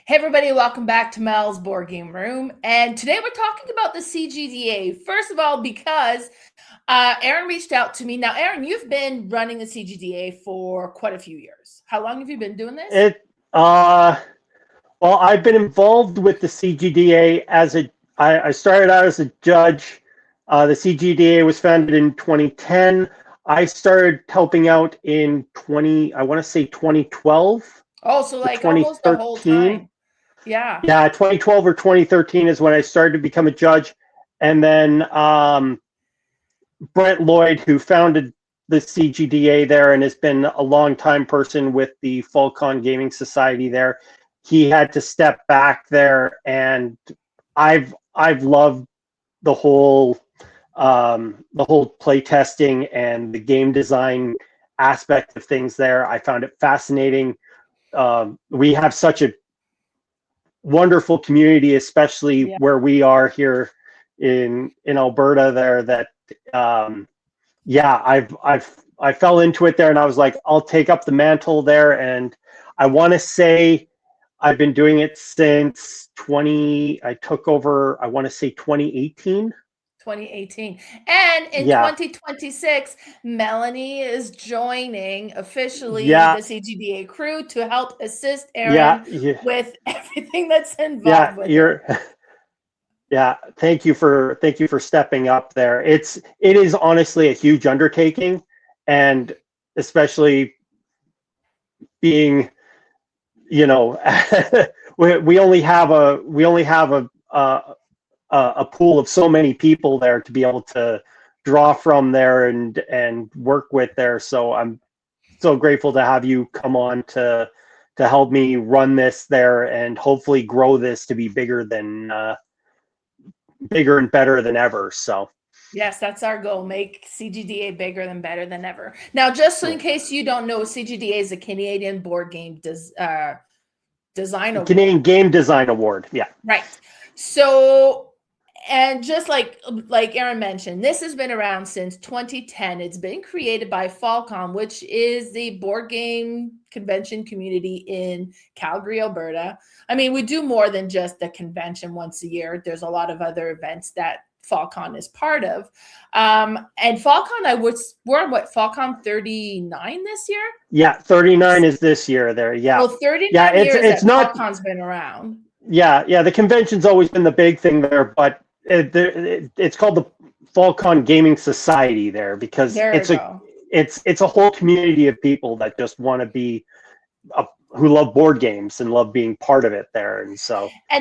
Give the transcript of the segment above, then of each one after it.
Hey everybody, welcome back to Mel's Board Game Room. And today we're talking about the CGDA. First of all, because Aaron reached out to me. Now, Aaron, you've been running the CGDA for quite a few years. How long have you been doing this? Well, I've been involved with the CGDA I started out as a judge. The CGDA was founded in 2010. I started helping out in 2012. Oh, so like almost the whole time. Yeah. Yeah, 2012 or 2013 is when I started to become a judge. And then Brent Lloyd, who founded the CGDA there and has been a long-time person with the Falcon Gaming Society there, he had to step back there, and I've loved the whole play testing and the game design aspect of things there. I found it fascinating. We have such a wonderful community, especially where we are here in Alberta there, that I fell into it there, and I was like, I'll take up the mantle there. And I want to say I've been doing it since I took over, I want to say 2018. 2018. And in 2026, Melanie is joining officially the CGDA crew to help assist Aaron with everything that's involved with it. Yeah, thank you for stepping up there. It is honestly a huge undertaking, and especially being, we only have a pool of so many people there to be able to draw from there and work with there. So I'm so grateful to have you come on to help me run this there and hopefully grow this to be bigger and better than ever. So yes, that's our goal. Make CGDA bigger and better than ever. Now, just in case you don't know, CGDA is a Canadian board game design award. Canadian Game Design Award. Yeah. Right. So, and just like Aaron mentioned, this has been around since 2010. It's been created by Falcon, which is the board game convention community in Calgary, Alberta. I mean, we do more than just the convention once a year. There's a lot of other events that Falcon is part of. And Falcon, we're on what, Falcon 39 this year? Yeah, 39 is this year there. Yeah. Well, 39 years it's not, Falcon's been around. Yeah, the convention's always been the big thing there, but it's called the Falcon Gaming Society there because it's a whole community of people that just want to be who love board games and love being part of it there. And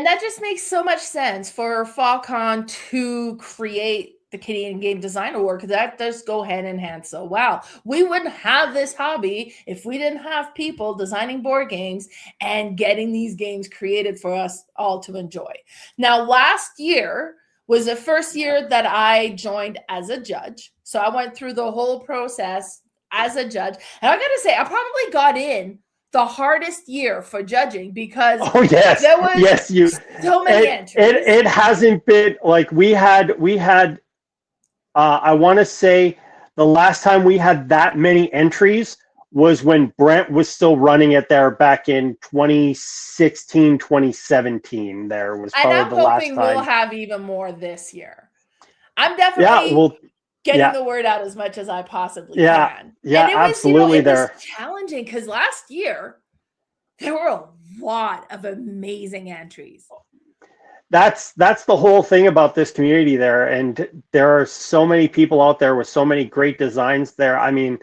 that just makes so much sense for Falcon to create the Canadian Game Design Award, because that does go hand in hand. So wow, we wouldn't have this hobby if we didn't have people designing board games and getting these games created for us all to enjoy. Now, last year was the first year that I joined as a judge. So I went through the whole process as a judge. And I got to say, I probably got in the hardest year for judging because there was so many entries. It hasn't been like we had I want to say the last time we had that many entries was when Brent was still running it there back in 2016, 2017. There was probably the last time. And I'm hoping we'll have even more this year. I'm definitely getting the word out as much as I possibly can. Yeah, and it was, absolutely. It was challenging because last year there were a lot of amazing entries. That's the whole thing about this community there, and there are so many people out there with so many great designs there. I mean,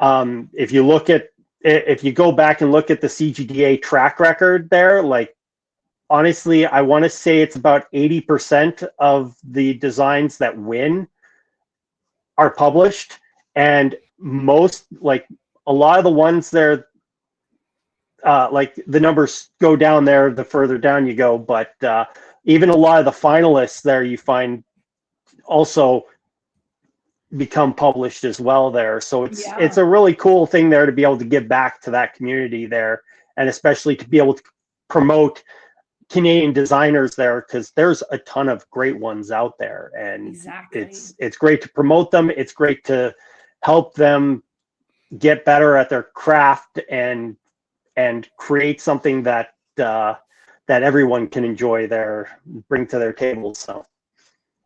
if you go back and look at the CGDA track record there, like honestly, I want to say it's about 80% of the designs that win are published, and most, like a lot of the ones there, like the numbers go down there the further down you go, but even a lot of the finalists there you find also become published as well there. So it's a really cool thing there to be able to give back to that community there, and especially to be able promote Canadian designers there, because there's a ton of great ones out there, and Exactly. it's great to promote them. It's great to help them get better at their craft and create something that that everyone can enjoy bring to their table. So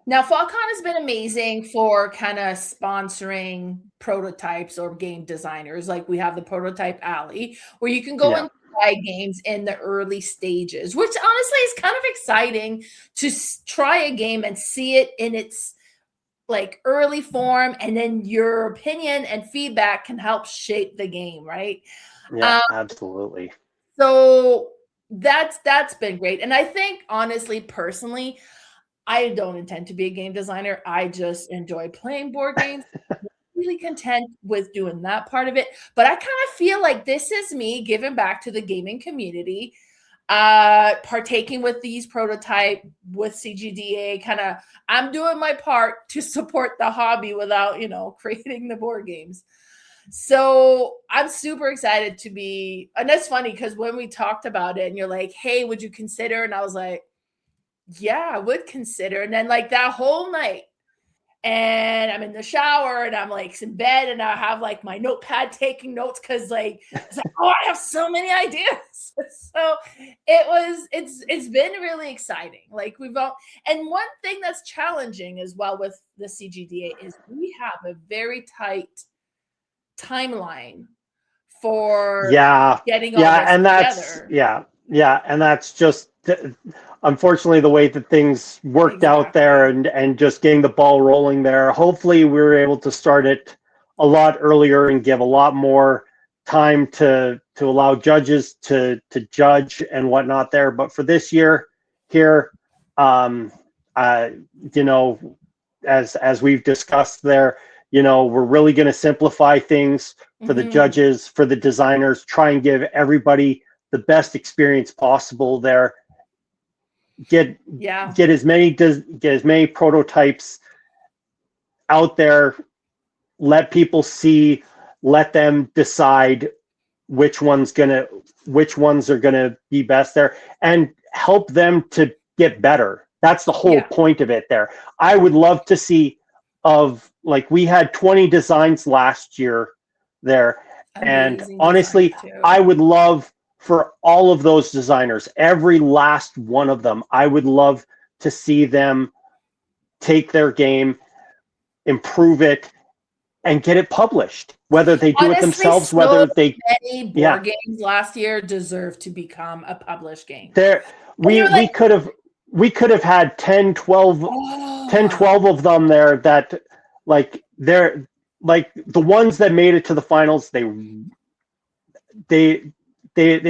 now, FalCon has been amazing for kind of sponsoring prototypes or game designers. Like we have the Prototype Alley, where you can go and try games in the early stages, which honestly is kind of exciting to try a game and see it in its like early form, and then your opinion and feedback can help shape the game, right? yeah, absolutely. So that's been great. And I think honestly, personally, I don't intend to be a game designer. I just enjoy playing board games. Really content with doing that part of it. But I kind of feel like this is me giving back to the gaming community, partaking with these prototype with CGDA. Kind of, I'm doing my part to support the hobby without, creating the board games. So I'm super excited to be, and that's funny because when we talked about it and you're like, hey, would you consider? And I was like, yeah, I would consider. And then like that whole night, and I'm in the shower and I'm like in bed and I have like my notepad taking notes because like it's like, oh, I have so many ideas. So it's been really exciting. Like and one thing that's challenging as well with the CGDA is we have a very tight timeline for getting all this and together. And that's just unfortunately the way that things worked out there, and just getting the ball rolling there. Hopefully we were able to start it a lot earlier and give a lot more time to allow judges to judge and whatnot there. But for this year here, as we've discussed there, we're really going to simplify things for the judges, for the designers, try and give everybody the best experience possible there. Get as many prototypes out there. Let people see. Let them decide which ones are gonna be best there, and help them to get better. That's the whole point of it there. I would love to see we had 20 designs last year there. Amazing. And honestly, I would love for all of those designers, every last one of them, I would love to see them take their game, improve it, and get it published. Whether they do it themselves, whether they many board games last year deserve to become a published game. We could have had 10, 12 of them there that they're like the ones that made it to the finals. They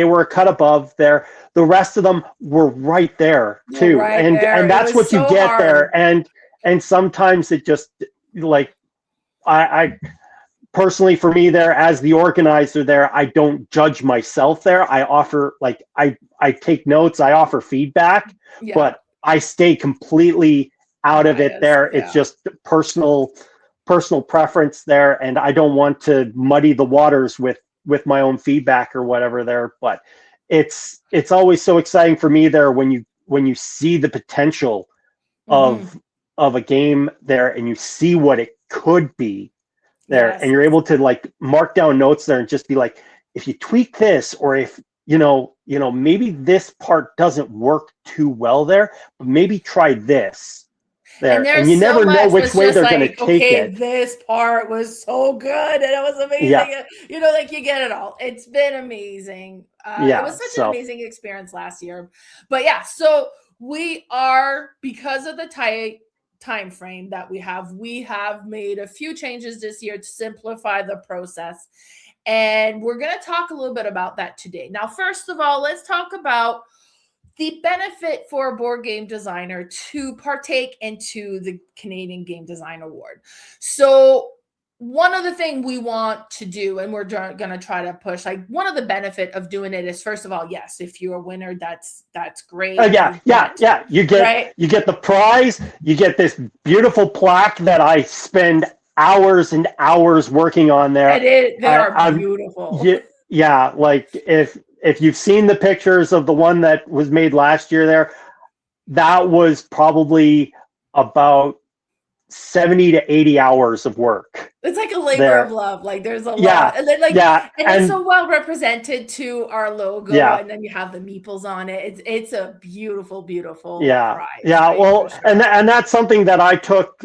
were a cut above there. The rest of them were right there too. And that's what you get hard there. And sometimes it just I personally, for me there as the organizer there, I don't judge myself there. I offer I take notes, I offer feedback, but I stay completely out of it there. It's just personal preference there, and I don't want to muddy the waters with my own feedback or whatever there. But it's always so exciting for me there when you see the potential of a game there, and you see what it could be there, and you're able to mark down notes there and just be like, if you tweak this, or if maybe this part doesn't work too well there, but maybe try this there, and you never know which way they're going to take it. This part was so good and it was amazing. You get it all. It's been amazing. It was such an amazing experience last year. But so we are, because of the tight time frame that we have made a few changes this year to simplify the process, and we're going to talk a little bit about that today. Now, first of all, let's talk about the benefit for a board game designer to partake into the Canadian Game Design Award. So one of the things we want to do, and we're going to try to push, one of the benefit of doing it is, first of all, yes, if you're a winner, that's great. You get the prize, you get this beautiful plaque that I spend hours and hours working on there. They are beautiful. If if you've seen the pictures of the one that was made last year there, that was probably about 70 to 80 hours of work. It's like a labor there. of love. Like there's a Yeah, lot, and then yeah, and it's so well represented to our logo, yeah, and then you have the meeples on it. It's a beautiful, beautiful yeah, prize. yeah. Right? Well, Sure. and that's something that I took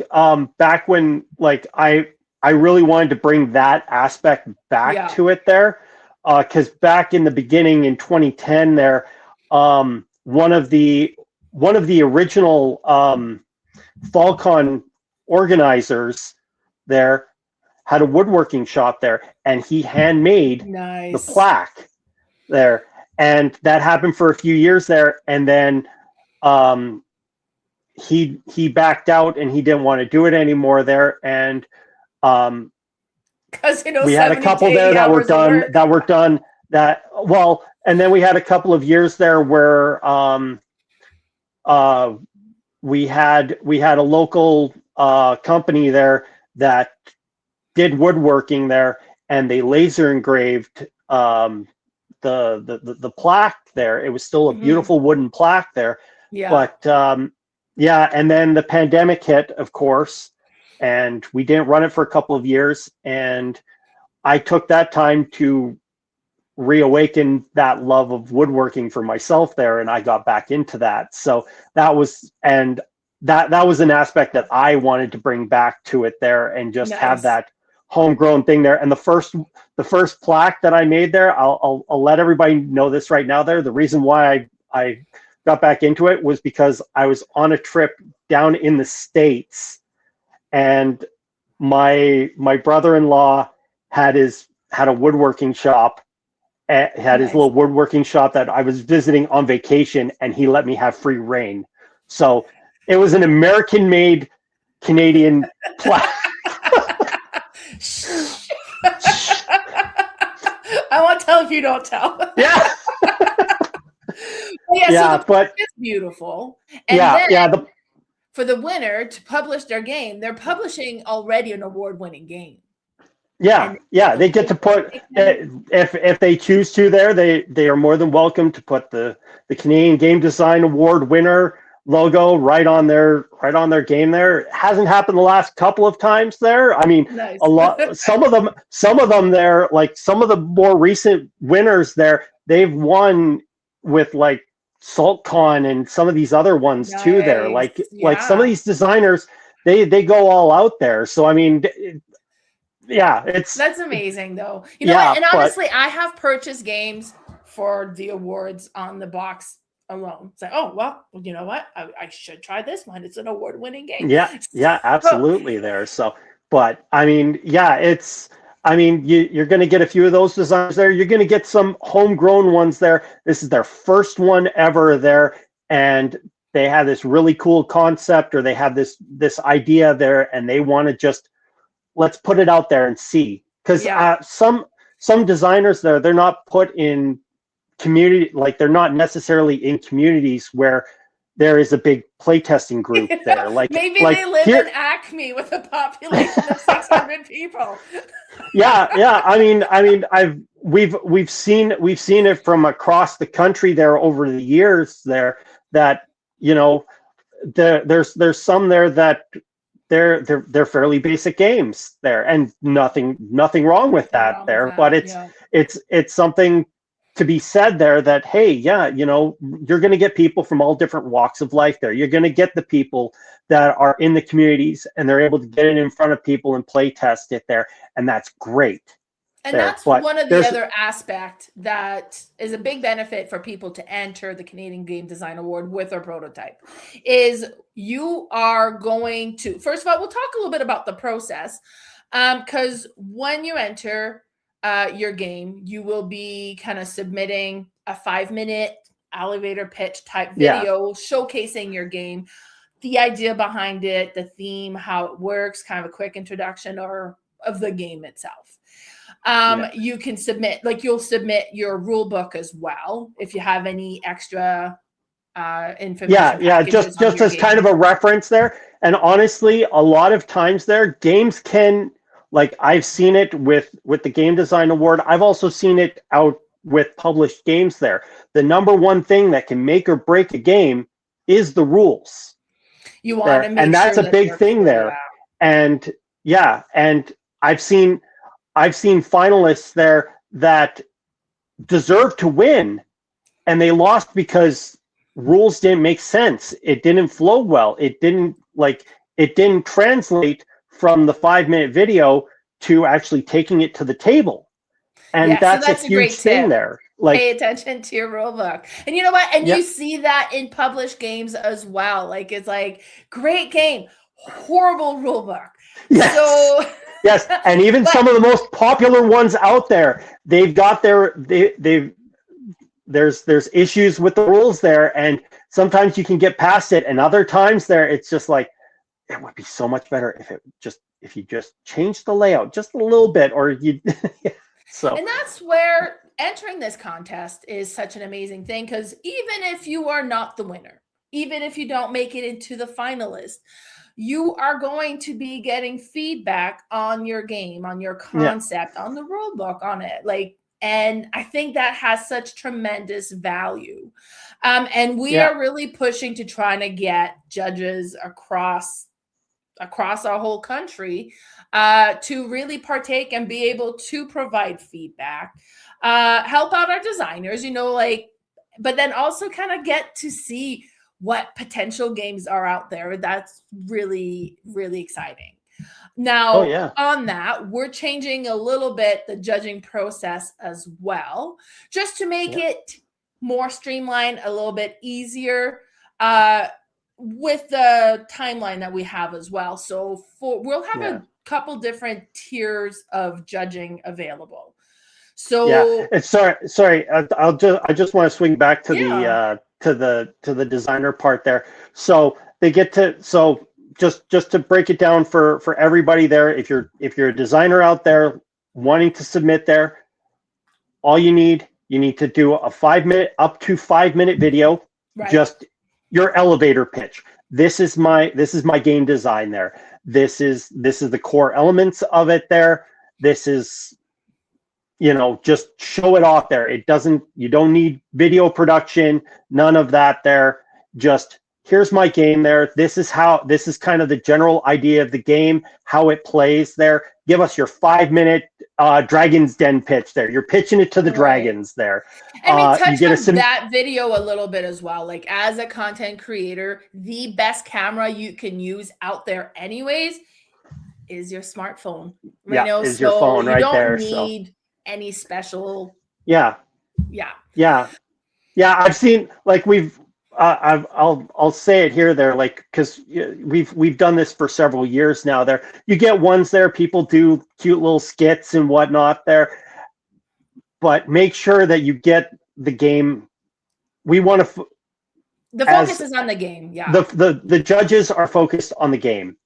back when, like, I really wanted to bring that aspect back to it there, because back in the beginning in 2010 there, one of the original FallCon organizers there had a woodworking shop there, and he handmade the plaque there, and that happened for a few years there, and then he backed out and he didn't want to do it anymore there, and because we had a couple there that were done that well, and then we had a couple of years there where we had a local company there that did woodworking there, and they laser engraved the plaque there. It was still a beautiful wooden plaque there. But yeah, and then the pandemic hit, of course, and we didn't run it for a couple of years, and I took that time to reawaken that love of woodworking for myself there, and I got back into that. So that was, and that was an aspect that I wanted to bring back to it there, and just have that homegrown thing there. And the first plaque that I made there, I'll let everybody know this right now there. The reason why I got back into it was because I was on a trip down in the States, and my brother-in-law had a woodworking shop, had his little woodworking shop that I was visiting on vacation, and he let me have free reign. So it was an American-made Canadian plaque. I won't tell if you don't tell. Yeah. But it's beautiful. And then for the winner to publish their game, they're publishing already an award-winning game. Yeah, they get to put, if they choose to there, they are more than welcome to put the Canadian Game Design Award winner logo right on their game there. It hasn't happened the last couple of times there. I mean, a lot, some of them there, like some of the more recent winners there, they've won with like SaltCon and some of these other ones too there. Like some of these designers, they go all out there. So I mean, that's amazing though. You know what? And honestly, I have purchased games for the awards on the box alone. It's like, oh well, you know what? I should try this one. It's an award-winning game. Yeah, absolutely there. So, but I mean, you're going to get a few of those designs there. You're going to get some homegrown ones there. This is their first one ever there, and they have this really cool concept, or they have this idea there, and they want to just, let's put it out there and see. Because some designers there, they're not put in community, like they're not necessarily in communities where there is a big playtesting group there. Like maybe they live in Acme with a population of 600 people. I mean, we've seen it from across the country there over the years there, that, you know, there's some there that they're fairly basic games there, and nothing wrong with that there. But it's something to be said there that, hey, you know, you're going to get people from all different walks of life there. You're going to get the people that are in the communities, and they're able to get it in front of people and play test it there, and that's great. And that's one of the other aspect that is a big benefit for people to enter the Canadian Game Design Award with their prototype, is you are going to, first of all, we'll talk a little bit about the process, because when you enter your game, you will be kind of submitting a 5-minute elevator pitch type video showcasing your game, the idea behind it, the theme, how it works, kind of a quick introduction of the game itself. You can submit, like you'll submit your rule book as well if you have any extra information. Just as kind of a reference there. And honestly, a lot of times there, games can, like, I've seen it with the Game Design Award. I've also seen it out with published games there. The number one thing that can make or break a game is the rules You want to there. make And that's sure a that big they're thing clear. there. And yeah, and I've seen finalists there that deserve to win, and they lost because rules didn't make sense. It didn't flow well. It didn't translate from the 5-minute video to actually taking it to the table. And Yeah, so that's a that's a great huge thing tip. there. Pay attention to your rule book. And you know what? And Yeah. you see that in published games as well. Like, it's like, great game, horrible rule book. Yes. So yes, and even some of the most popular ones out there, they've got there's issues with the rules there, and sometimes you can get past it, and other times there it's just like, it would be so much better if you just change the layout just a little bit, or you so. And that's where entering this contest is such an amazing thing, because even if you are not the winner, even if you don't make it into the finalist, you are going to be getting feedback on your game, on your concept, on the rule book, on it. Like, and I think that has such tremendous value. And we are really pushing to trying to get judges across our whole country to really partake and be able to provide feedback, help out our designers, but then also kind of get to see what potential games are out there. That's really, really exciting. Now, on that, we're changing a little bit the judging process as well, just to make it more streamlined, a little bit easier, with the timeline that we have as well. So we'll have a couple different tiers of judging available. So sorry, I just want to swing back to the designer part there. So they get to, just to break it down for everybody there, if you're a designer out there wanting to submit there, all you need to do a 5-minute video, just your elevator pitch. This is my game design there. This is the core elements of it there. This is, just show it off there. You don't need video production, none of that there. Just, here's my game there. This is kind of the general idea of the game, how it plays there. Give us your 5-minute Dragon's Den pitch there. You're pitching it to the dragons there. I mean, touch on that video a little bit as well. Like, as a content creator, the best camera you can use out there anyways is your smartphone. Is your phone right there. You don't need any special. Yeah. I've seen, like, I'll say it here there, like, because we've done this for several years now there. You get ones there, people do cute little skits and whatnot there, but make sure that you get the game. We want to the focus is on the game. The judges are focused on the game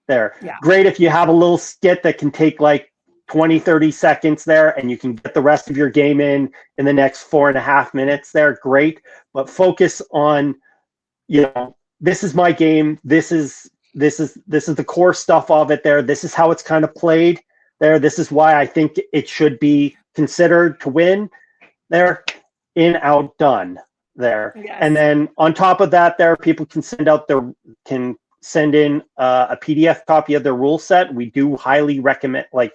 there. Great if you have a little skit that can take like 20-30 seconds there, and you can get the rest of your game in the next 4.5 minutes there. Great. But focus on, this is my game. This is the core stuff of it there. This is how it's kind of played there. This is why I think it should be considered to win there. In, out, done there. And then on top of that there, people can send in a PDF copy of their rule set. We do highly recommend, like,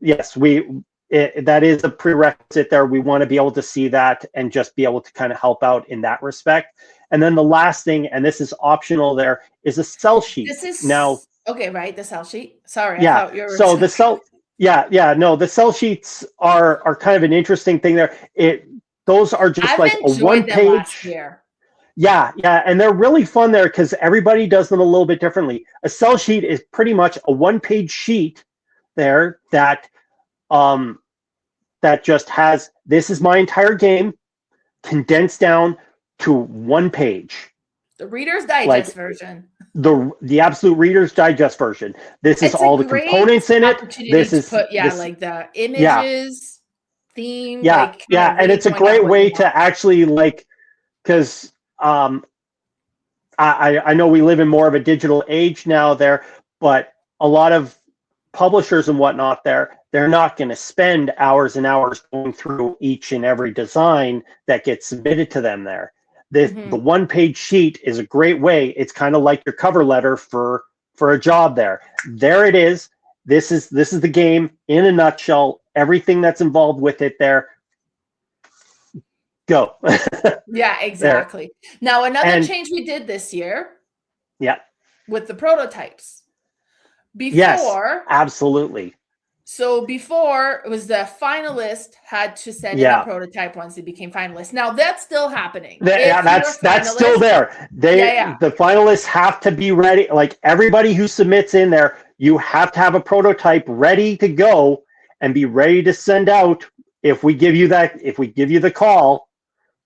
yes, that is a prerequisite there. We want to be able to see that and just be able to kind of help out in that respect. And then the last thing, and this is optional there, is a sell sheet. This is now, okay, right? The sell sheet. Sorry, yeah. I thought you were So the sell, no, the sell sheets are kind of an interesting thing there. Those are just I've like a one-page. Yeah, and they're really fun there because everybody does them a little bit differently. A sell sheet is pretty much a one-page sheet there that just has, this is my entire game condensed down to one page. The Reader's Digest version. The absolute Reader's Digest version. This is all the components in it. This is like the images, theme. And it's a great way to actually, like, because I know we live in more of a digital age now there, but a lot of publishers and whatnot there, they're not going to spend hours and hours going through each and every design that gets submitted to them there. The one-page sheet is a great way. It's kind of like your cover letter for a job there. There it is. This is the game in a nutshell. Everything that's involved with it there. Go. Yeah, exactly. Now, another change we did this year. Yeah. With the prototypes. Before. Yes, absolutely. So before, it was the finalist had to send in a prototype once they became finalists. Now that's still happening. That's still there. The finalists have to be ready. Like everybody who submits in there, you have to have a prototype ready to go and be ready to send out. If we give you the call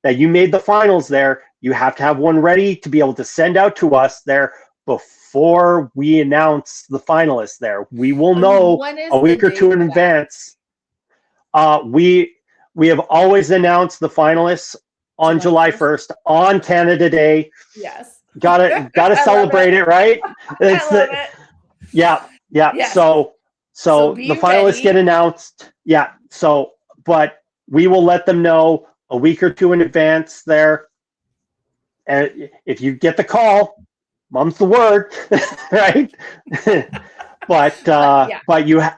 that you made the finals there, you have to have one ready to be able to send out to us there before we announce the finalists there. We will know a week or two in advance. We have always announced the finalists on July 1st on Canada Day. Yes. Gotta celebrate it, right? I love it. Yeah. Yes. So the finalists get announced. Yeah. So, but we will let them know a week or two in advance there. And if you get the call, Mom's the word, right? But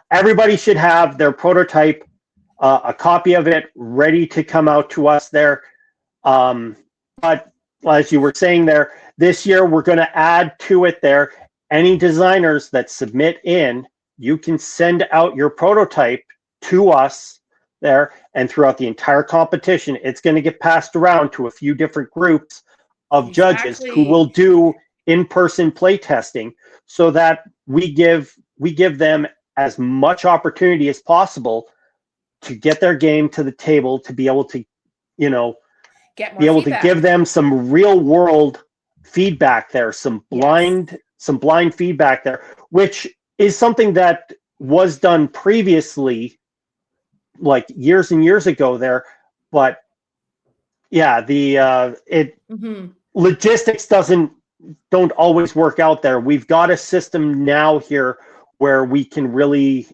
everybody should have their prototype, a copy of it ready to come out to us there. But as you were saying there, this year we're going to add to it there. Any designers that submit in, you can send out your prototype to us there, and throughout the entire competition, it's going to get passed around to a few different groups of judges who will do in-person play testing, so that we give them as much opportunity as possible to get their game to the table, to be able to, to give them some real world feedback there, some blind feedback there, which is something that was done previously, like years and years ago there. But yeah, logistics don't always work out there. We've got a system now here where we can really,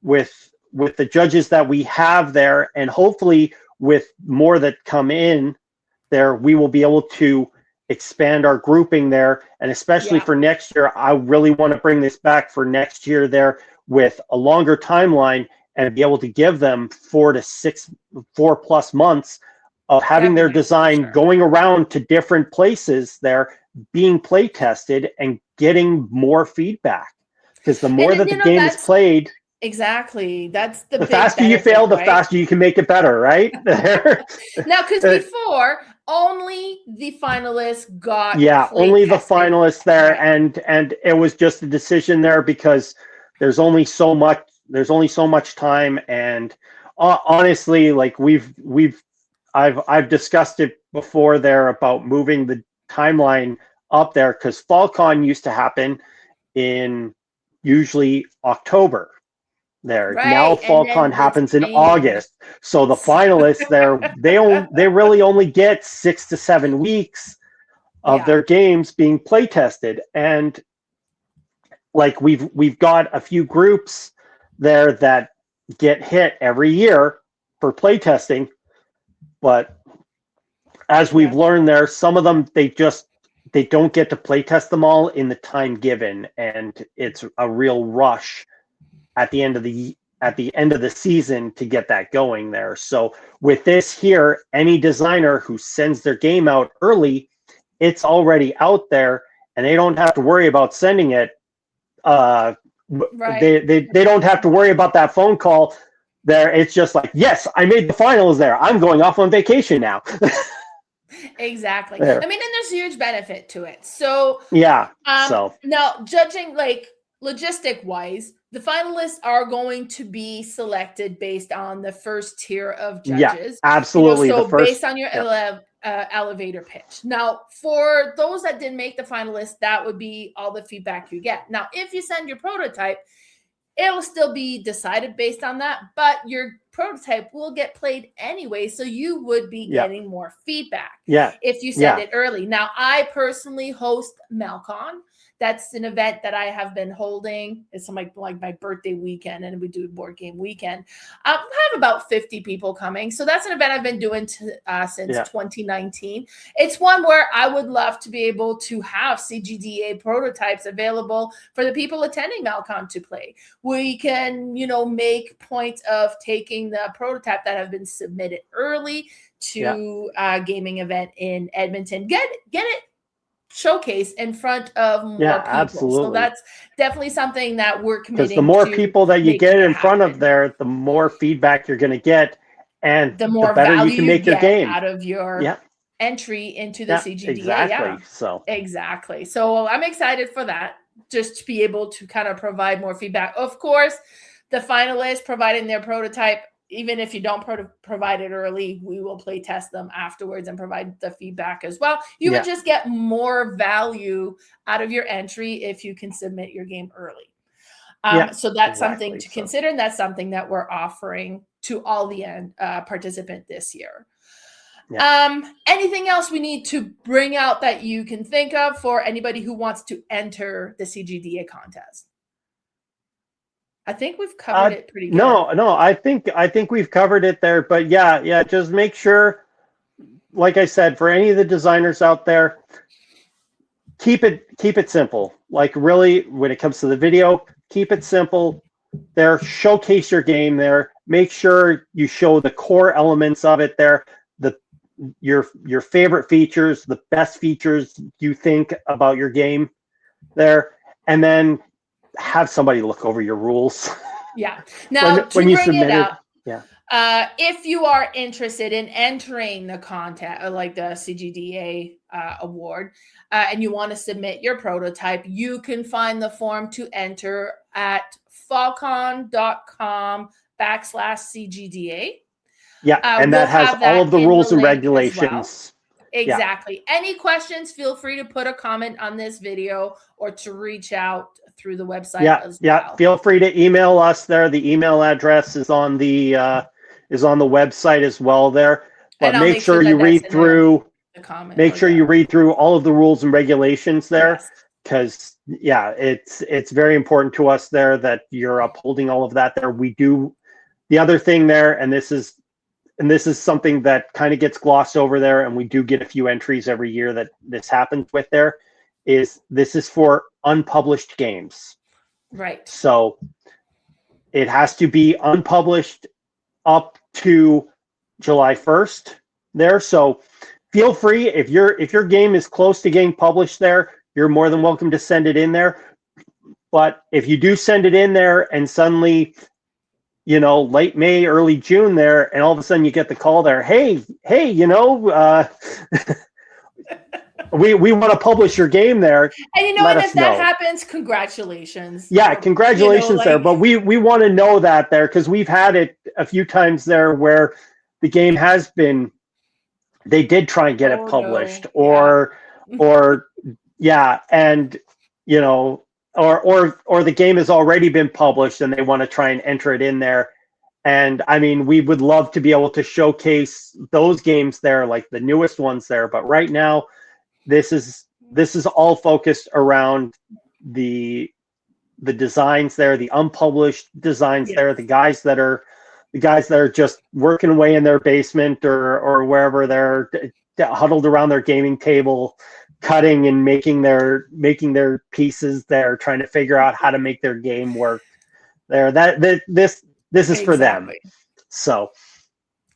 with the judges that we have there, and hopefully with more that come in there, we will be able to expand our grouping there. And especially for next year, I really want to bring this back for next year there with a longer timeline, and be able to give them 4+ months of having their design going around to different places there, being play tested and getting more feedback. Because the more that the game is played, exactly, that's the faster you fail, the faster you can make it better, right? Now, because before only the finalists got only the finalists there, and it was just a decision there because there's only so much time, and honestly, like I've discussed it before there about moving the timeline up there, because FallCon used to happen in usually October there. Right. Now FallCon happens in August. So the finalists there, they really only get 6 to 7 weeks of their games being play tested. And like we've got a few groups there that get hit every year for play testing. But as we've learned there, some of them, they don't get to play test them all in the time given, and it's a real rush at the end of the season to get that going there. So with this here, any designer who sends their game out early, it's already out there, and they don't have to worry about sending it. They don't have to worry about that phone call there. It's just like, yes, I made the finals there. I'm going off on vacation now. Exactly. There. I mean, and there's a huge benefit to it. So now, judging like logistic wise, the finalists are going to be selected based on the first tier of judges. Yeah, absolutely. So based on your elevator pitch. Now, for those that didn't make the finalists, that would be all the feedback you get. Now, if you send your prototype, it'll still be decided based on that, but your prototype will get played anyway, so you would be getting more feedback if you send it early. Now, I personally host Melcon. That's an event that I have been holding. It's like my birthday weekend, and we do board game weekend. I have about 50 people coming. So that's an event I've been doing since 2019. It's one where I would love to be able to have CGDA prototypes available for the people attending Malcon to play. We can, make points of taking the prototype that have been submitted early to a gaming event in Edmonton. Get it showcased in front of more people. Absolutely. So that's definitely something that we're committing to. Because the more people that you get in front of there, the more feedback you're going to get, and the more better value you can make your game out of your entry into the CGDA. Exactly. Exactly. So I'm excited for that, just to be able to kind of provide more feedback. Of course, the finalists providing their prototype, even if you don't provide it early, we will play test them afterwards and provide the feedback as well. You would just get more value out of your entry if you can submit your game early. So that's something to consider, and that's something that we're offering to all the participants this year. Anything else we need to bring out that you can think of for anybody who wants to enter the CGDA contest? I think we've covered it pretty good. No, I think we've covered it there. But just make sure, like I said, for any of the designers out there, keep it simple. Like, really, when it comes to the video, keep it simple. There, showcase your game there. Make sure you show the core elements of it there. Your favorite features, the best features you think about your game there, and then have somebody look over your rules. Now, when you submit it out, if you are interested in entering the contest, like the CGDA award, and you want to submit your prototype, you can find the form to enter at falcon.com/CGDA. And that has all of the rules and regulations. Exactly. Any questions, feel free to put a comment on this video or to reach out through the website as well. Feel free to email us there. The email address is on the website as well there. But make sure you read through you read through all of the rules and regulations there, because it's very important to us there that you're upholding all of that there. We do the other thing there, and this is something that kind of gets glossed over there, and we do get a few entries every year that this happens with there, is this is for unpublished games. Right. So it has to be unpublished up to July 1st there. So feel free, if your game is close to getting published there, you're more than welcome to send it in there. But if you do send it in there and suddenly, late May, early June there, and all of a sudden you get the call there, hey, we want to publish your game there. And if that happens, congratulations. Congratulations there. But we want to know that there, because we've had it a few times there where the game has been, they did try and get it published, or the game has already been published and they want to try and enter it in there. And I mean, we would love to be able to showcase those games there, like the newest ones there. But right now, this is all focused around the designs there, the unpublished designs there, the guys that are just working away in their basement or wherever they're huddled around their gaming table, cutting and making their pieces there, trying to figure out how to make their game work there. This is for them. So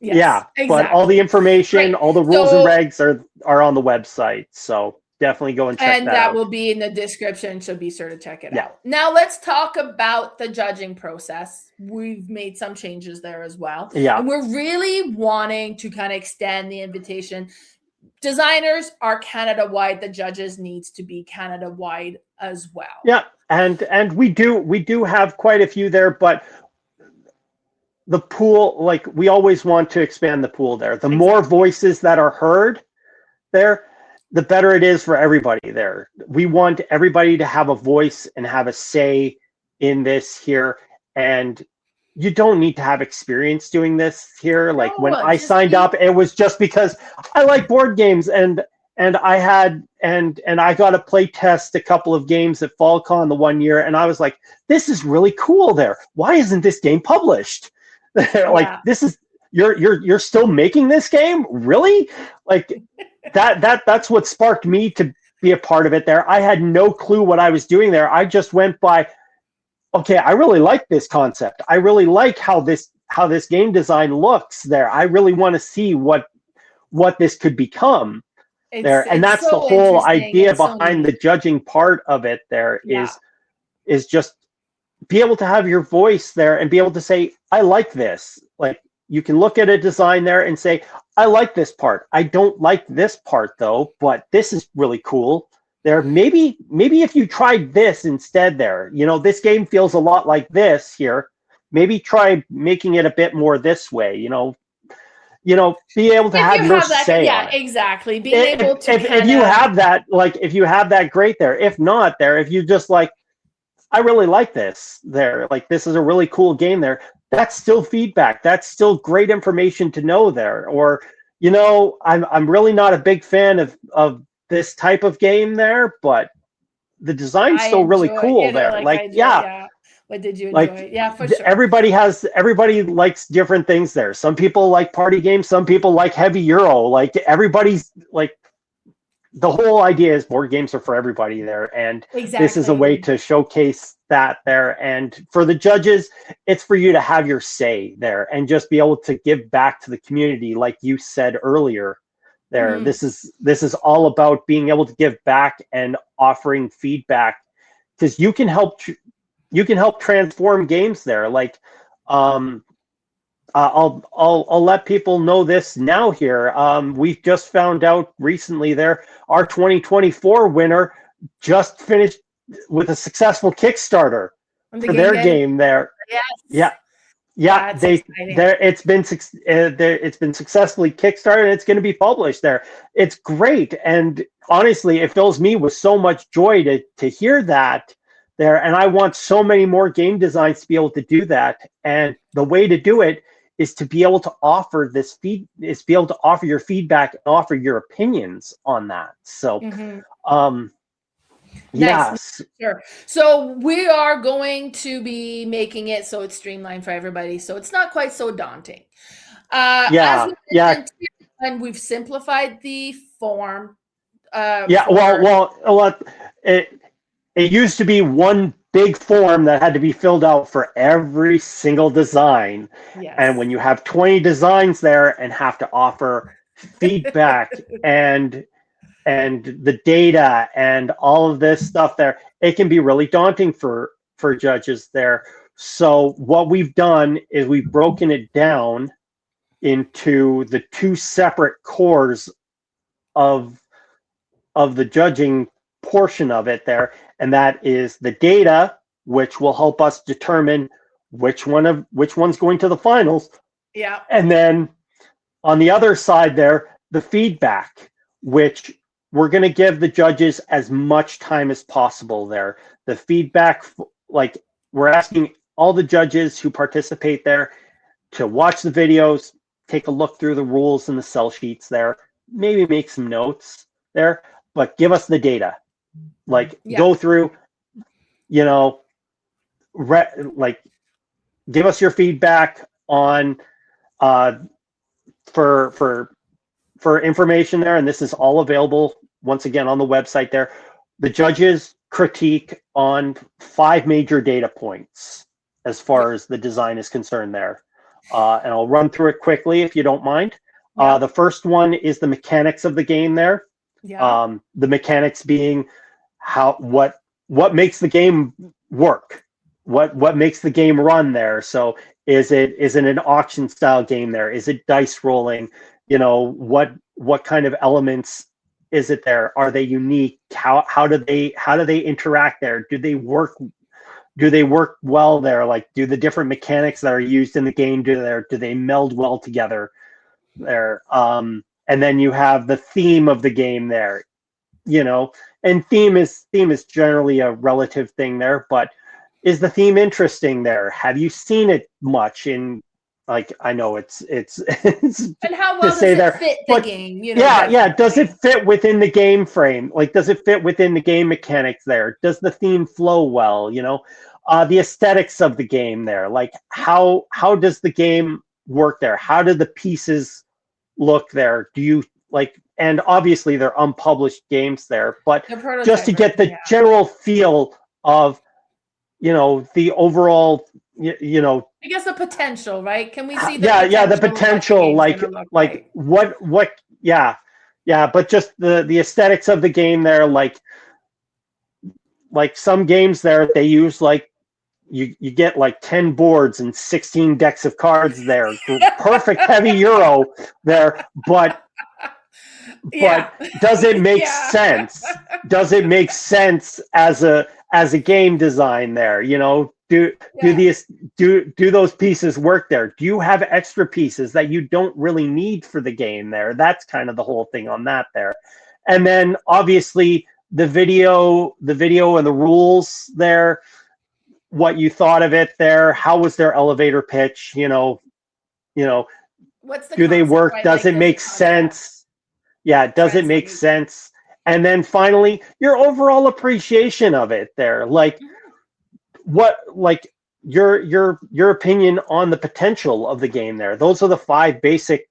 but all the information, all the rules and regs are on the website. So definitely go and check that out. And that will be in the description, so be sure to check it out. Now let's talk about the judging process. We've made some changes there as well. And we're really wanting to kind of extend the invitation. Designers are Canada-wide. The judges needs to be Canada-wide as well. And we do have quite a few there, but the pool, like, we always want to expand the pool there. The more voices that are heard there, the better it is for everybody there. We want everybody to have a voice and have a say in this here. And you don't need to have experience doing this here. Like, when I signed up, it was just because I like board games and and I got to play test a couple of games at FallCon the one year, and I was like, this is really cool there. Why isn't this game published? Like, this is, you're still making this game? Really? Like, that's what sparked me to be a part of it there. I had no clue what I was doing there. I just went by, okay, I really like this concept. I really like how this game design looks there. I really want to see what this could become there. And that's so the whole idea it's behind the judging part of it there, is just be able to have your voice there and be able to say, I like this. Like, you can look at a design there and say, I like this part. I don't like this part though, but this is really cool there. Maybe if you tried this instead there, this game feels a lot like this here. Maybe try making it a bit more this way, be able to have your say on it. Exactly. Being able to if you have that, if you have that, great there. If not there, if you just like, I really like this there, like, this is a really cool game there, that's still feedback. That's still great information to know there. Or, I'm really not a big fan of this type of game there, but the design's still really cool there. What did you enjoy? Yeah, for sure. Everybody likes different things there. Some people like party games. Some people like heavy Euro. Like, everybody's like, the whole idea is board games are for everybody there. And this is a way to showcase that there. And for the judges, it's for you to have your say there and just be able to give back to the community. Like you said earlier there, this is all about being able to give back and offering feedback, because you can help transform games there. Like, I'll let people know this now here. We've just found out recently there, our 2024 winner just finished with a successful Kickstarter for their game there. Yes. Yeah. It's been successfully Kickstarted, and it's going to be published there. It's great, and honestly, it fills me with so much joy to hear that there. And I want so many more game designs to be able to do that. And the way to do it is to be able to offer your feedback and offer your opinions on that. So, Nice. Sure. So we are going to be making it so it's streamlined for everybody, so it's not quite so daunting. And we've simplified the form. It used to be one big form that had to be filled out for every single design. Yes. And when you have 20 designs there and have to offer feedback and the data and all of this stuff there, it can be really daunting for judges there. So what we've done is we've broken it down into the two separate cores of the judging portion of it there, and that is the data, which will help us determine which one's going to the finals. Yeah. And then on the other side there, the feedback, which we're going to give the judges as much time as possible there. The feedback, like, we're asking all the judges who participate there to watch the videos, take a look through the rules and the cell sheets there, maybe make some notes there, but give us the data. Like, go through, give us your feedback on for information there, and this is all available once again on the website there. The judges critique on 5 major data points as far as the design is concerned there, and I'll run through it quickly if you don't mind. The first one is the mechanics of the game there. The mechanics being what makes the game work, what makes the game run there. So is it an auction style game there? Is it dice rolling? What kind of elements is it there? Are they unique? How do they interact there? Do they work well there? Like, do the different mechanics that are used in the game do they meld well together there? And then you have the theme of the game there, and theme is generally a relative thing there, but is the theme interesting there? Have you seen it much in like I know it's And how to well does say it there, fit the but game? yeah, does Definitely. it fit within the game frame? Like, does it fit within the game mechanics there? Does the theme flow well? The aesthetics of the game there, like how does the game work there? How do the pieces look there? Do you like, and obviously they're unpublished games there, but The just prototype to get version, the yeah. general feel of, the overall, I guess the potential, right? Can we see the yeah, the potential of what the potential, game's going to look like? what, yeah, but just the aesthetics of the game there, like some games there, they use like you get like 10 boards and 16 decks of cards there. Perfect heavy Euro there, but Yeah. does it make Yeah. sense? Does it make sense as a game design there? Do Yeah. those pieces work there? Do you have extra pieces that you don't really need for the game there? That's kind of the whole thing on that there. And then obviously the video and the rules there, what you thought of it there, how was their elevator pitch, What's the do they concept, work? right? Does Like it the make concept sense? Yeah, does it make translate. sense? And then finally, your overall appreciation of it there. Like Mhm. what like your opinion on the potential of the game there. Those are the five basic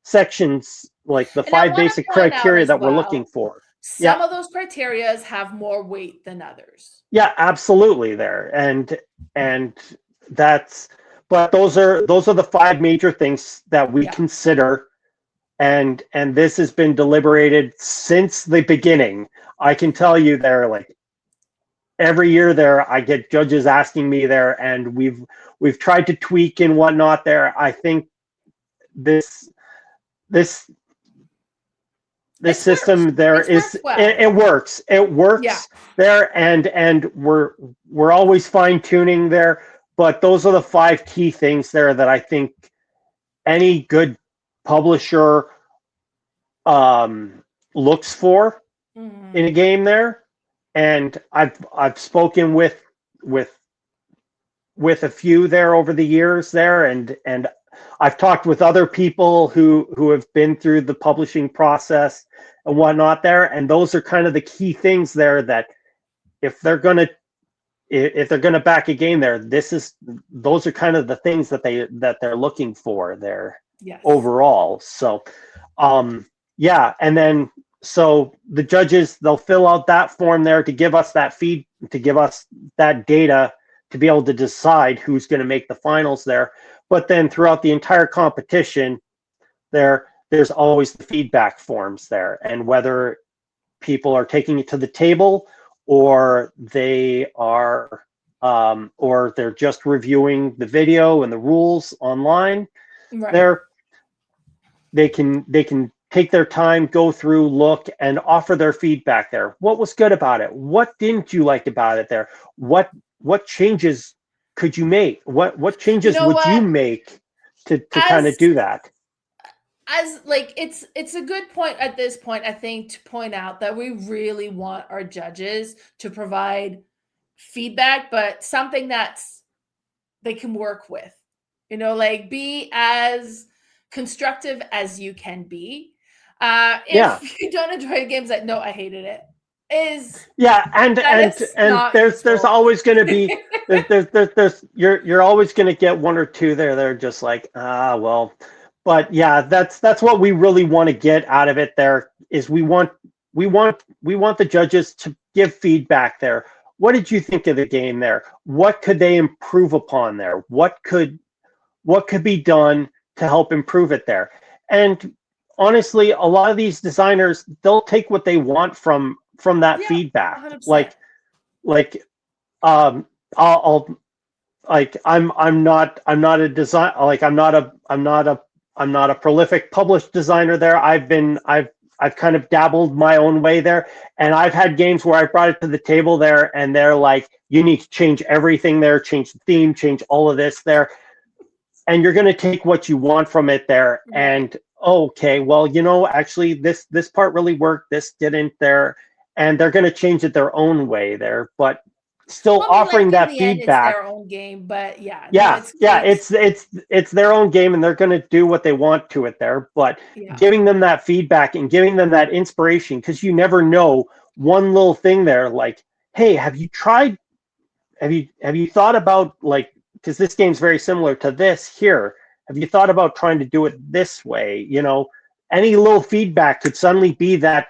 sections, like the And I five want to basic point out criteria as that we're looking well, for. Yeah. some of those criterias have more weight than others. Yeah, absolutely there. And that's but those are the five major things that we Yeah. consider, and this has been deliberated since the beginning. I can tell you there, like every year there, I get judges asking me there, and we've tried to tweak and whatnot there. I think this this this It's worked. system there It's is, worked well. it Yeah. works there, and we're always fine tuning there, but those are the five key things there that I think any good publisher looks for in a Mhm. game there. And I've spoken with with a few there over the years there, and I've talked with other people who have been through the publishing process and whatnot there, and those are kind of the key things there, that if they're gonna back a game there, those are kind of the things that they're looking for there Yes. overall. So yeah, and then so the judges, they'll fill out that form there to give us to give us that data to be able to decide who's going to make the finals there. But then throughout the entire competition there's always the feedback forms there, and whether people are taking it to the table, or or they're just reviewing the video and the rules online Right. there, they can take their time, go through, look, and offer their feedback there. What was good about it? What didn't you like about it there? What changes could you make? What You changes know would you what? make to kind of As do that? like it's a good point at this point, I think, to point out that we really want our judges to provide feedback, but something that's they can work with. Like be as constructive as you can be. Yeah. If you don't enjoy games that no, I hated it, is Yeah, and that and is and not there's useful. always going to be you're always going to get one or two there. They're just like, well, but yeah, that's what we really want to get out of it. There is, we want the judges to give feedback there. What did you think of the game there? What could they improve upon there? What could be done to help improve it there? And honestly, a lot of these designers, they'll take what they want from that Yeah, feedback. 100%. Like um I'll like I'm not a design like I'm not a prolific published designer there. I've kind of dabbled my own way there, and I've had games where I brought it to the table there, and they're like, you need to change everything there, change the theme, change all of this there, and you're going to take what you want from it there, Right. and okay, well, actually this part really worked, this didn't there, and they're going to change it their own way there. But still Well, I mean, like offering in that the end, it's feedback. their own game, but yeah, no, Yeah, it's yeah, great. it's their own game, and they're going to do what they want to it there. But Yeah. giving them that feedback and giving them that inspiration, because you never know, one little thing there, like, hey, have you tried? Have you thought about, like, because this game's very similar to this here. Have you thought about trying to do it this way? Any little feedback could suddenly be that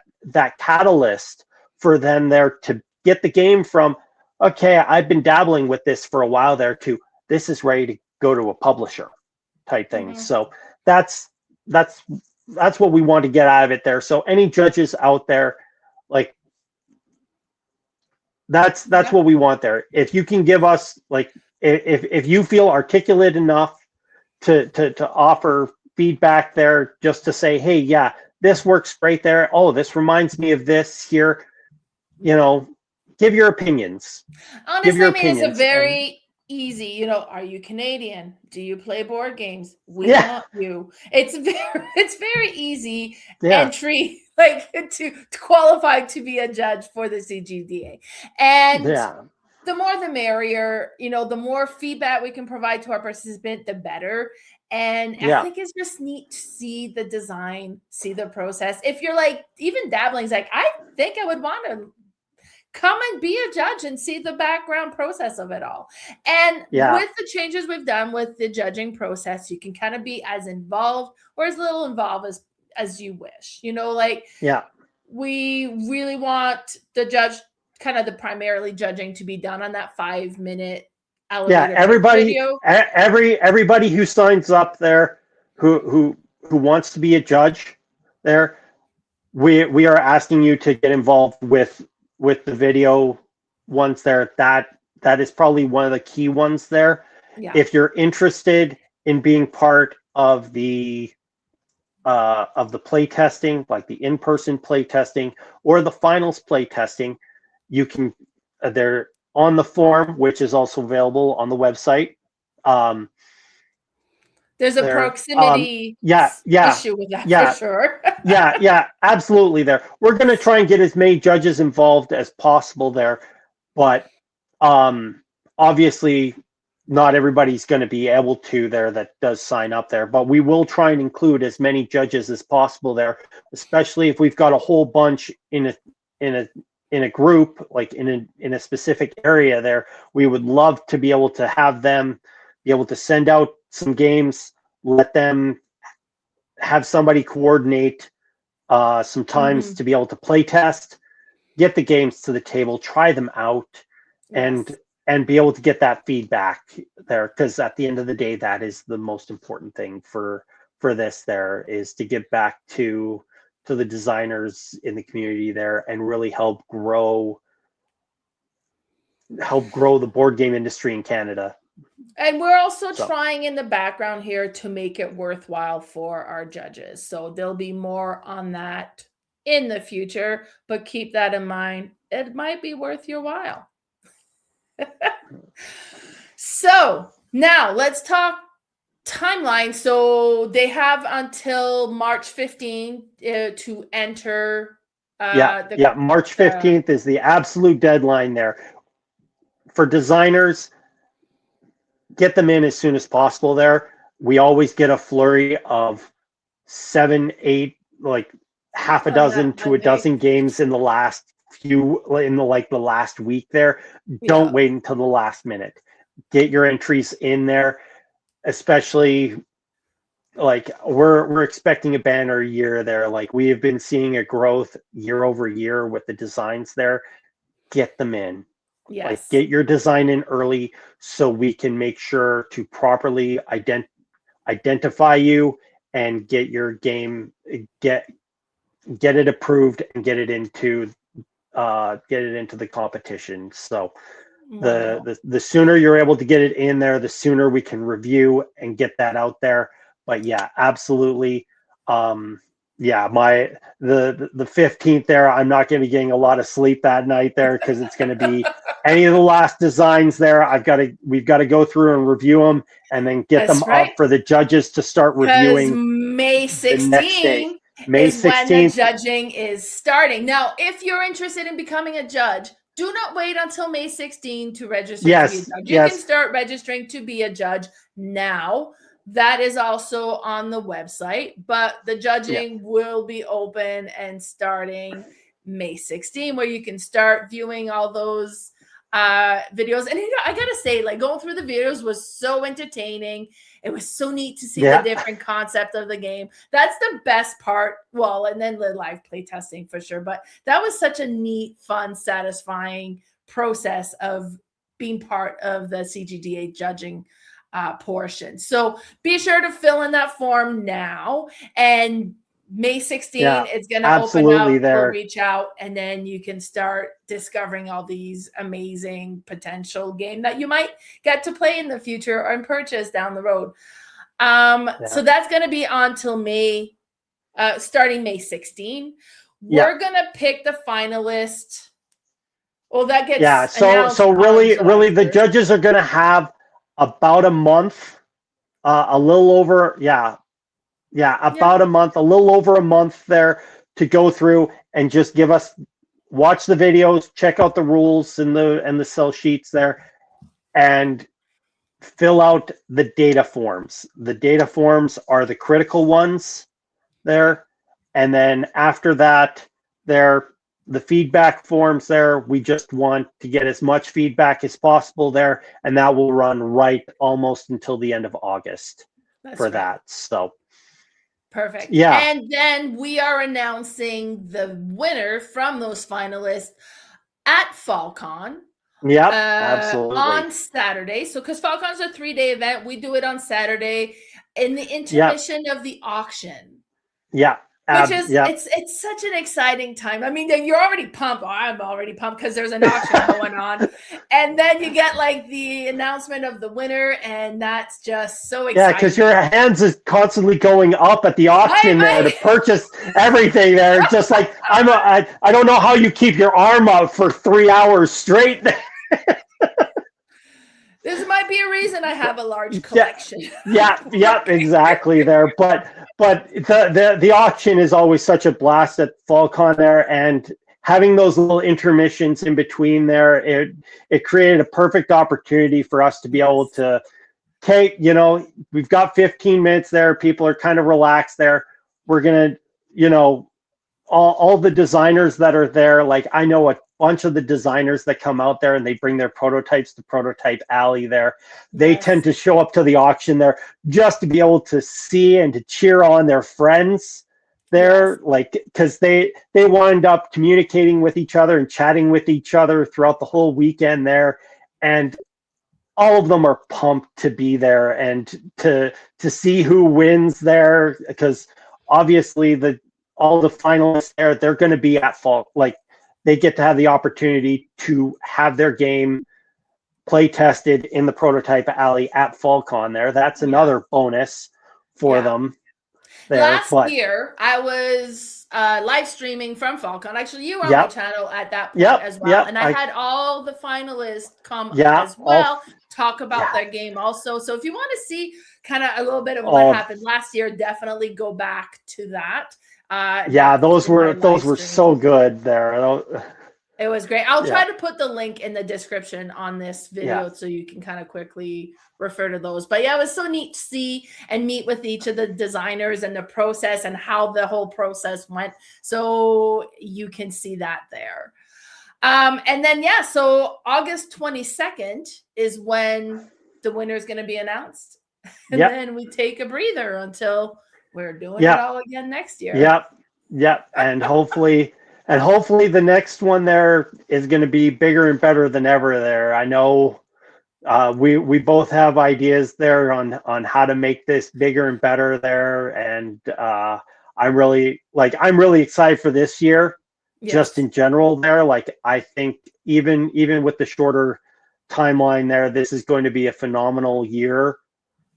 catalyst for them there to get the game from, okay, I've been dabbling with this for a while there, to this is ready to go to a publisher type thing. Mhm. So that's that's that's what we want to get out of it there. So any judges out there, like, that's Yeah. what we want there. If you can give us, like, if you feel articulate enough to offer feedback there, just to say, hey, yeah, this works great there. Oh, this reminds me of this here. Give your opinions. Give Honestly, your I mean, it's a opinions, and very easy, are you Canadian? Do you play board games? We yeah, want you. It's very easy yeah, entry, like to qualify to be a judge for the CGDA. And yeah, the more the merrier, the more feedback we can provide to our participant, the better. And I yeah, think it's just neat to see the design, see the process. If you're like even dabbling, it's like, I think I would want to come and be a judge and see the background process of it all. And yeah, with the changes we've done with the judging process, you can kind of be as involved or as little involved as you wish. Like yeah. we really want the judge, kind of the primarily judging, to be done on that 5-minute Yeah, elevator pitch everybody, video. everybody who signs up there, who wants to be a judge there, we are asking you to get involved with the video ones there. That is probably one of the key ones there. Yeah. If you're interested in being part of the play testing, like the in-person play testing or the finals play testing, you can, they're on the form, which is also available on the website. There's a There, proximity yeah, yeah, issue with that for yeah, sure. yeah, absolutely. There, we're going to try and get as many judges involved as possible there, but obviously not everybody's going to be able to there that does sign up there, but we will try and include as many judges as possible there, especially if we've got a whole bunch in a group, like in a specific area there. We would love to be able to have them be able to send out some games, let them have somebody coordinate some times to be able to play test, get the games to the table, try them out, Yes. and be able to get that feedback there, because at the end of the day, that is the most important thing for this there, is to give back to the designers in the community there and really help grow the board game industry in Canada. And we're also So trying in the background here to make it worthwhile for our judges. So there'll be more on that in the future, but keep that in mind. It might be worth your while. So now let's talk timeline. So they have until March 15th to enter. March 15th is the absolute deadline there for designers. Get them in as soon as possible there. We always get a flurry of 7, 8, like half a dozen to a dozen games in the last the last week there. Don't wait until the last minute. Get your entries in there, especially like we're expecting a banner year there. Like, we have been seeing a growth year over year with the designs there. Get them in. Yes. Like, get your design in early so we can make sure to properly identify you and get your game, get it approved and get it into the competition. So the sooner you're able to get it in there, the sooner we can review and get that out there. But yeah, absolutely. The 15th there, I'm not going to be getting a lot of sleep that night there, because it's going to be any of the last designs there. We've got to go through and review them and then get them up for the judges to start reviewing. May 16th May is 16th. when the judging is starting. Now, if you're interested in becoming a judge, Do not wait until May 16 to register to be a Yes, judge. You can yes, start registering to be a judge now. That is also on the website, but the yeah, judging will be open and starting May 16, where you can start viewing all those videos. And I gotta say, like, going through the videos was so entertaining. It was so neat to see the yeah, different concept of the game. That's the best part. Well, and then the live play testing for sure. But that was such a neat, fun, satisfying process of being part of the CGDA judging portion. So be sure to fill in that form now. And May 16 yeah, is going to open up. absolutely We'll there. reach out, and then you can start discovering all these amazing potential game that you might get to play in the future or purchase down the road. Yeah, So that's going to be on till May, starting May 16. yeah, We're going to pick the finalist. Well, that yeah. gets So, announced so on really, July really, the 1st. judges are going to have about a month, a little over, yeah, yeah, Yeah. about a month, a little over a month there to go through and just watch the videos, check out the rules and the cell sheets there, and fill out the data forms. The data forms are the critical ones there. And then after that, the feedback forms there. We just want to get as much feedback as possible there, and that will run right almost until the end of August That's for right. that. So Perfect. yeah, And then we are announcing the winner from those finalists at FallCon yep, absolutely. on Saturday. So, because FallCon's a 3-day event, we do it on Saturday in the Yep, intermission of the auction. yep, Which is yep. it's such an exciting time. I mean, you're already pumped. Oh, I'm already pumped because there's an auction going on, and then you get like the announcement of the winner, and that's just so Yeah, because exciting. your hands is constantly going up at the auction there to I purchase everything there. Just like I don't know how you keep your arm out for 3 hours straight. this might be a reason I have a large Yeah, collection. yeah, exactly there. But the auction is always such a blast at FallCon there, and having those little intermissions in between there, it created a perfect opportunity for us to be able Yes. to take, we've got 15 minutes there. People are kind of relaxed there. We're gonna, you know, all the designers that are there, like I know a bunch of the designers that come out there and they bring their prototypes to Prototype Alley there. They tend Yes. to show up to the auction there just to be able to see and to cheer on their friends Yes. there, like because they wind up communicating with each other and chatting with each other throughout the whole weekend there, and all of them are pumped to be there and to see who wins there, because obviously all the finalists there, they're going to be at fault, like they get to have the opportunity to have their game play tested in the Prototype Alley at FallCon there. That's Yeah. another bonus for Yeah. them there. Last But year, I was live streaming from Falcon. Actually, you were on my yep, channel at that point yep, as well. yep, And I had all the finalists come yeah, as well, talk about yeah, their game also. So if you want to see kind of a little bit of what all, happened last year, definitely go back to that. yeah, In my those live were stream. so good there. It was great. I'll Yeah, try to put the link in the description on this yeah, video so you can kind of quickly refer to those. But yeah, it was so neat to see and meet with each of the designers and the process and how the whole process went. So you can see that there. And then, yeah, so August 22nd is when the winner is going to be announced. And yep, then we take a breather until we're doing it yep. all again next year. Yep, yep, and hopefully the next one there is going to be bigger and better than ever. There, I know we both have ideas there on how to make this bigger and better there, and I'm really excited for this year, just Yes. in general. There, like I think even with the shorter timeline there, this is going to be a phenomenal year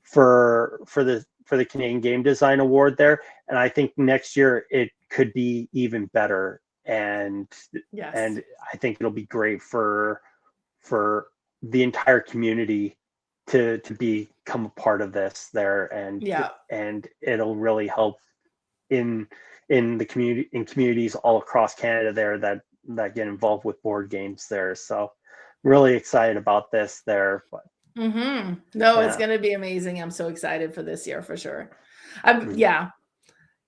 for the Canadian Game Design Award there, and I think next year it could be even better, and Yes. and I think it'll be great for the entire community to become a part of this there, Yeah. and it'll really help in the communities all across Canada there that get involved with board games there. So really excited about this there. But No, it's going to be amazing. I'm so excited for this year for sure.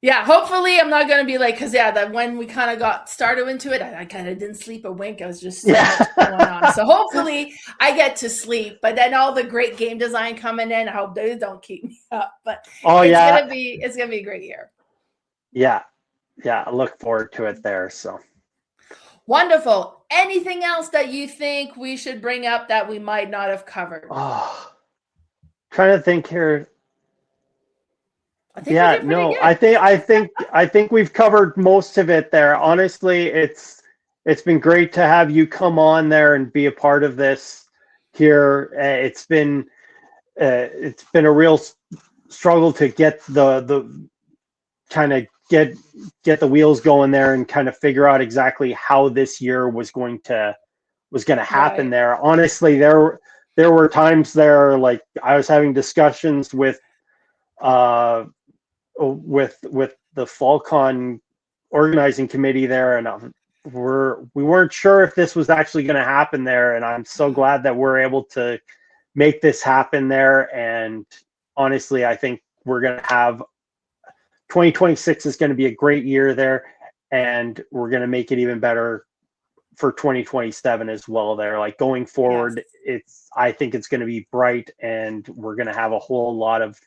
Yeah, hopefully I'm not going to be like, because that when we kind of got started into it, I kind of didn't sleep a wink. I was just so much going on. So hopefully I get to sleep, but then all the great game design coming in, I hope they don't keep me up. But it's gonna be a great year. Yeah, I look forward to it there. So wonderful. Anything else that you think we should bring up that we might not have covered? Trying to think here. I think I think we've covered most of it there. Honestly, it's been great to have you come on there and be a part of this here. It's been a real struggle to get the kind of get the wheels going there and kind of figure out exactly how this year was going to happen there. Honestly, there were times there, like I was having discussions with the FallCon organizing committee there, and we weren't sure if this was actually going to happen there, and I'm so glad that we're able to make this happen there. And honestly, I think we're going to have 2026 is going to be a great year there, and we're going to make it even better for 2027 as well there. Like going forward, I think it's going to be bright, and we're going to have a whole lot of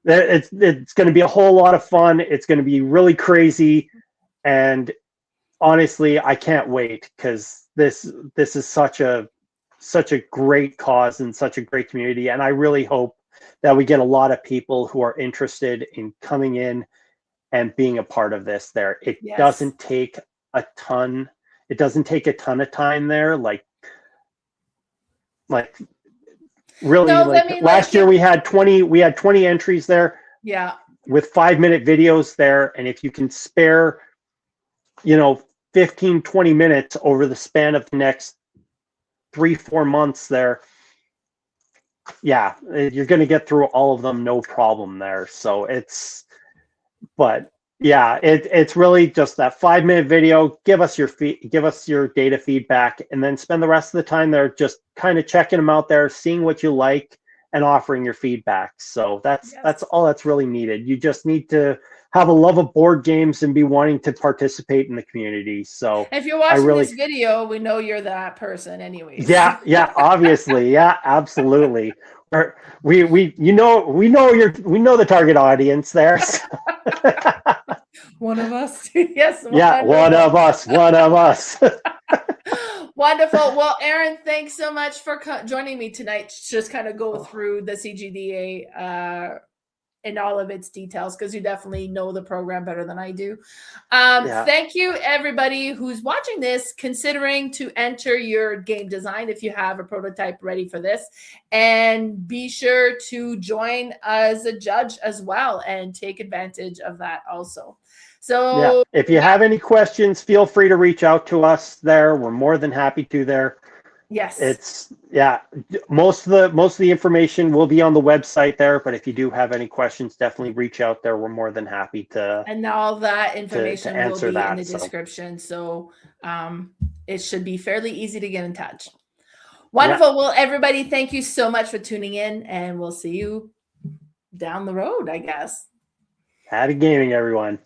it's going to be a whole lot of fun. It's going to be really crazy, and honestly, I can't wait, because this is such a great cause and such a great community, and I really hope that we get a lot of people who are interested in coming in and being a part of this there. It doesn't take a ton. It doesn't take a ton of time there. Like really, last year we had 20 entries there. Yeah. With 5-minute videos there. And if you can spare, 15, 20 minutes over the span of the next 3-4 months there, you're going to get through all of them, no problem there. So it's really just that 5-minute video. Give us your data feedback, and then spend the rest of the time there just kind of checking them out there, seeing what you like, and offering your feedback. So that's all that's really needed. You just need to have a love of board games and be wanting to participate in the community. So if you're watching this video, we know you're that person anyways. Yeah, obviously. Yeah, absolutely. We know the target audience there. So. One of us. Yes. One of us. Wonderful. Well, Aaron, thanks so much for joining me tonight to just kind of go through the CGDA in all of its details, because you definitely know the program better than I do. Thank you, everybody who's watching this, considering to enter your game design if you have a prototype ready for this, and be sure to join as a judge as well and take advantage of that also. So if you have any questions, feel free to reach out to us there. We're more than happy to there. Yes. Most of the information will be on the website there, but if you do have any questions, definitely reach out there. We're more than happy to. And all that information will be in the description. So it should be fairly easy to get in touch. Wonderful. Well, everybody, thank you so much for tuning in, and we'll see you down the road, I guess. Happy gaming, everyone.